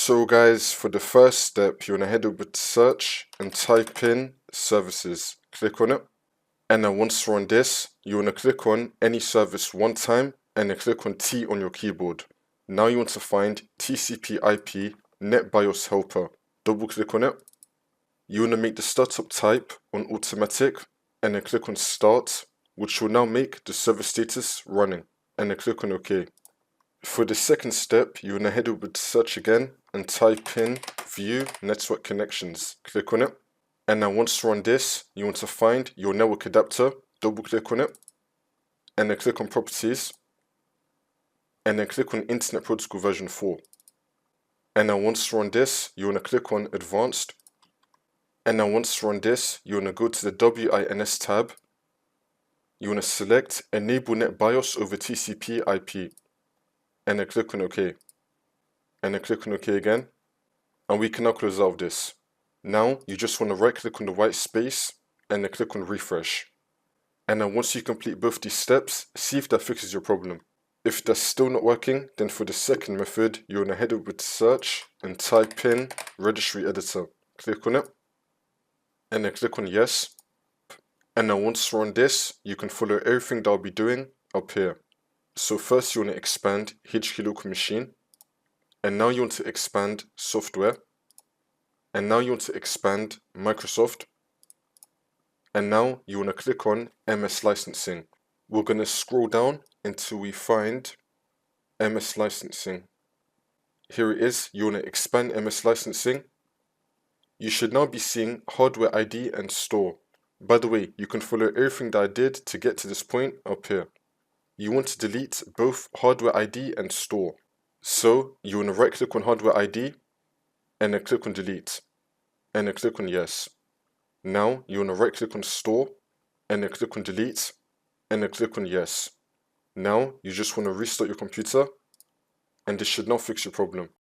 So guys, for the first step, you want to head over to search and type in services. Click on it. And then once you're on this, you want to click on any service one time and then click on T on your keyboard. Now you want to find TCP/IP NetBIOS helper. Double click on it. You want to make the startup type on automatic and then click on start, which will now make the server status running, and then click on OK. For the second step, you want to head over to search again and type in view network connections. Click on it. And now once you're on this, you want to find your network adapter. Double click on it. And then click on properties. And then click on Internet Protocol version 4. And now once you're on this, you want to click on advanced. And now once you're on this, you want to go to the WINS tab. You want to select enable NetBIOS over TCP/IP. And then click on OK. And then click on OK again. And we can now close out of this. Now you just want to right click on the white space and then click on refresh. And then once you complete both these steps, see if that fixes your problem. If that's still not working, then for the second method, you want to head over to search and type in registry editor. Click on it. And then click on yes. And now once you're on this, you can follow everything that I'll be doing up here. So first you want to expand HK local machine, and now you want to expand software, and now you want to expand Microsoft, and now you want to click on MS licensing. We're going to scroll down until we find MS licensing. Here it is. You want to expand MS licensing. You should now be seeing hardware ID and store. By the way, you can follow everything that I did to get to this point up here. You want to delete both hardware ID and store. So you want to right click on hardware ID and then click on delete and then click on yes. Now you want to right click on store and then click on delete and then click on yes. Now you just want to restart your computer and this should now fix your problem.